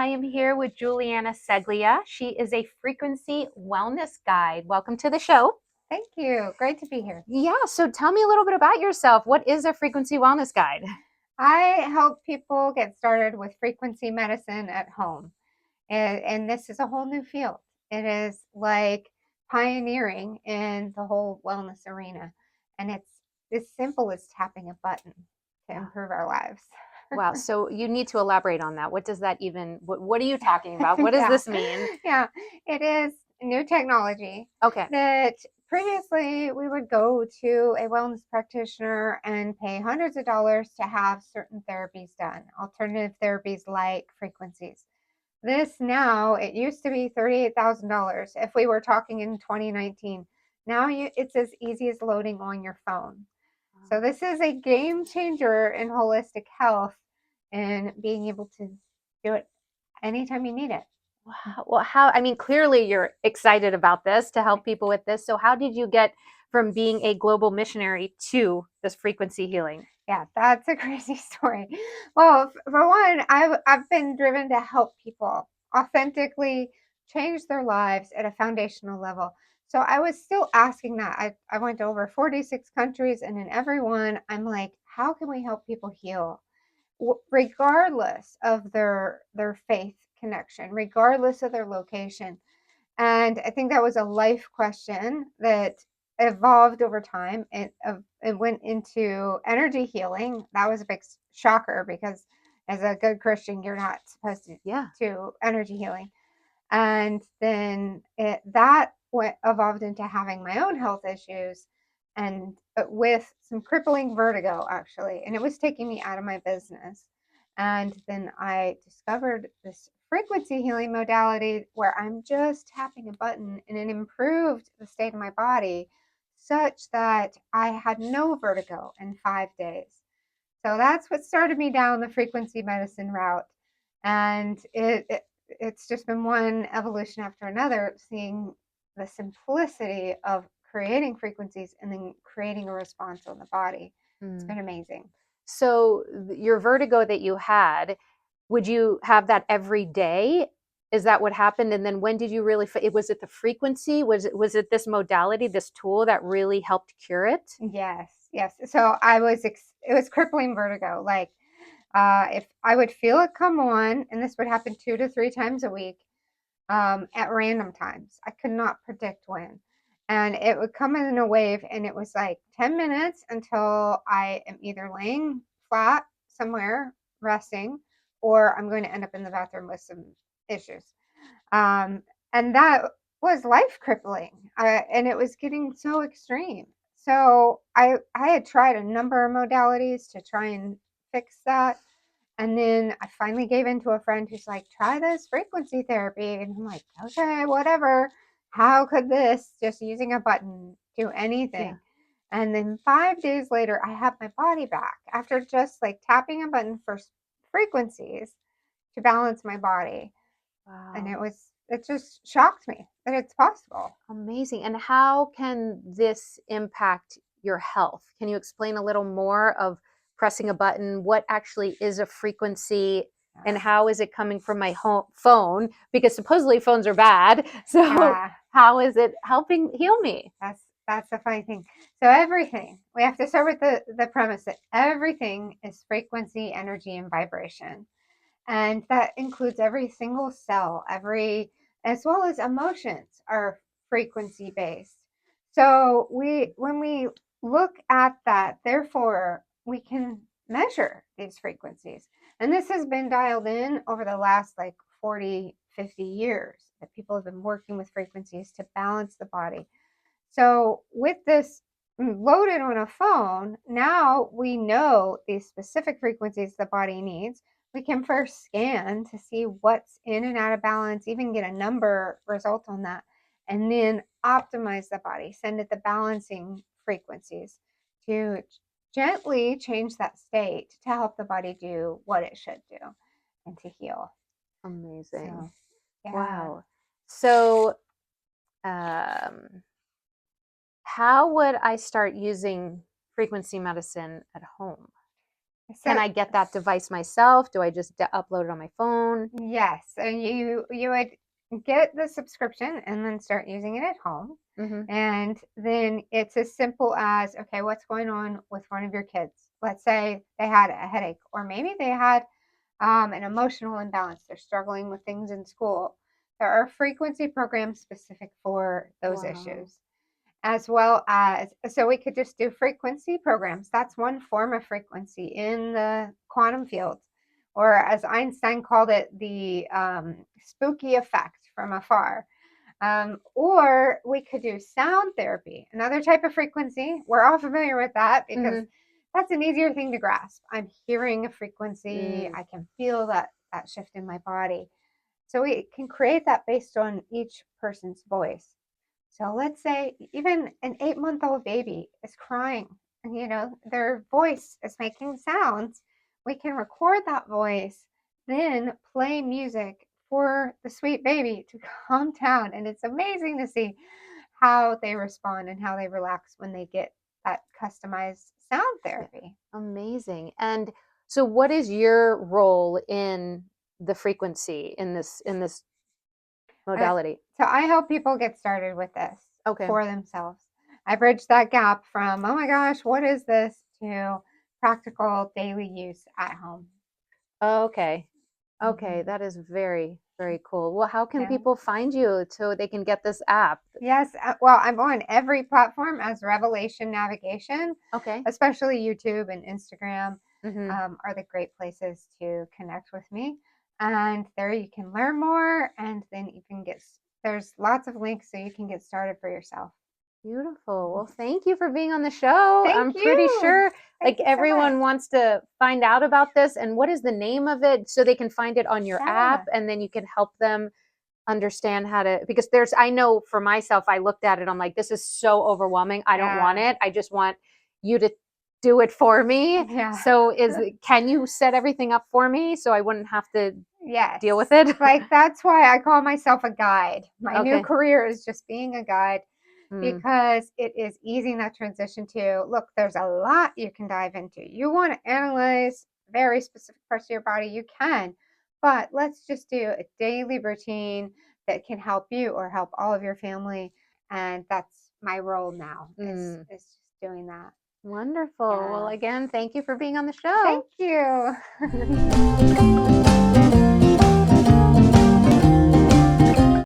I am here with Juliana Ceglia. She is a frequency wellness guide. Welcome to the show. Thank you. Great to be here. Yeah, so tell me a little bit about yourself. What is a frequency wellness guide? I help people get started with frequency medicine at home. And this is a whole new field. It is like pioneering in the whole wellness arena. And it's as simple as tapping a button to Wow. improve our lives. Wow. So you need to elaborate on that. What does that even, what are you talking about? What does Yeah. this mean? Yeah. It is new technology Okay. that previously we would go to a wellness practitioner and pay hundreds of dollars to have certain therapies done, alternative therapies like frequencies. This now, it used to be $38,000 if we were talking in 2019. Now it's as easy as loading on your phone. So this is a game changer in holistic health and being able to do it anytime you need it. Wow. Well, I mean, clearly you're excited about this to help people with this. So how did you get from being a global missionary to this frequency healing? Yeah, that's a crazy story. Well, for one, I've been driven to help people authentically change their lives at a foundational level. So I was still asking that. I went to over 46 countries, and in every one, I'm like, how can we help people heal? Regardless of their faith connection, regardless of their location. And I think that was a life question that evolved over time. It went into energy healing. That was a big shocker because as a good Christian, you're not supposed Yeah. to energy healing. And then that evolved into having my own health issues and with some crippling vertigo, actually. And it was taking me out of my business. And then I discovered this frequency healing modality where I'm just tapping a button and it improved the state of my body such that I had no vertigo in 5 days. So that's what started me down the frequency medicine route. And it's just been one evolution after another, seeing the simplicity of creating frequencies and then creating a response on the body. It's Mm. been amazing. So your vertigo that you had, would you have that every day? Is that what happened? And then when did you really, was it the frequency? Was it this modality, this tool that really helped cure it? Yes, yes. So it was crippling vertigo. Like if I would feel it come on, and this would happen 2 to 3 times a week, at random times. I could not predict when. And it would come in a wave, and it was like 10 minutes until I am either laying flat somewhere resting, or I'm going to end up in the bathroom with some issues. Um, and that was life crippling. And it was getting so extreme. So I had tried a number of modalities to try and fix that. And then I finally gave in to a friend who's like, try this frequency therapy. And I'm like, okay, whatever. How could this, just using a button, do Yeah. anything? And then 5 days later, I have my body back after just like tapping a button for frequencies to balance my body. And Wow. it just shocked me that it's possible. Amazing. And how can this impact your health? Can you explain a little more of pressing a button? What actually is a frequency and Yeah. how is it coming from my home phone? Because supposedly phones are bad. So Yeah. how is it helping heal me? That's the funny thing. So everything, we have to start with the premise that everything is frequency, energy, and vibration. And that includes every single cell, every as well as emotions are frequency based. So we when we look at that, therefore we can measure these frequencies. And this has been dialed in over the last like 40, 50 years that people have been working with frequencies to balance the body. So with this loaded on a phone, now we know these specific frequencies the body needs. We can first scan to see what's in and out of balance, even get a number result on that, and then optimize the body, send it the balancing frequencies to gently change that state to help the body do what it should do and to heal. Amazing. So, yeah. Wow. So, um, how would I start using frequency medicine at home? Can So I get that device myself? Do I just upload it on my phone? yes, and you would get the subscription and then start using it at home. Mm-hmm. And then it's as simple as, okay, what's going on with one of your kids? Let's say they had a headache, or maybe they had an emotional imbalance. They're struggling with things in school. There are frequency programs specific for those Wow. issues, as well as, so we could just do frequency programs. That's one form of frequency in the quantum field, or as Einstein called it, the spooky effect from afar. Or we could do sound therapy, another type of frequency. We're all familiar with that because Mm-hmm. that's an easier thing to grasp. I'm hearing a frequency, Mm. I can feel that shift in my body. So we can create that based on each person's voice. So let's say even an 8-month-old baby is crying, and their voice is making sounds. We can record that voice, then play music for the sweet baby to calm down. And it's amazing to see how they respond and how they relax when they get that customized sound Yeah. therapy. Amazing. And so what is your role in the frequency in this Uh, modality? so I help people get started with this Okay. for themselves. I bridge that gap from, oh my gosh, what is this, to practical daily use at home. Okay. Okay, Hmm. that is very, very cool. Well, how can Yeah. people find you so they can get this app? Yes. Well, I'm on every platform as Revelation Navigation, Okay. especially YouTube and Instagram Mm-hmm. are the great places to connect with me. And there you can learn more, and then you can there's lots of links so you can get started for yourself. Beautiful. Well, thank you for being on the show. Thank I'm pretty you. sure Thank like you so much. everyone wants to find out about this and what is the name of it so they can find it on your app Yeah. and then you can help them understand how to because there's I know for myself I looked at it I'm like this is so overwhelming. I don't want Yeah. it. I just want you to do it for me. Yeah. So can you set everything up for me so I wouldn't have to Yes. deal with it? Like, that's why I call myself a guide. My new Okay. career is just being a guide, Mm, because it is easing that transition to, look, there's a lot you can dive into. You want to analyze very specific parts of your body, you can, but let's just do a daily routine that can help you or help all of your family. And that's my role now, mm. is just doing that. Wonderful. Well, Yeah. again, thank you for being on the Thank show. you.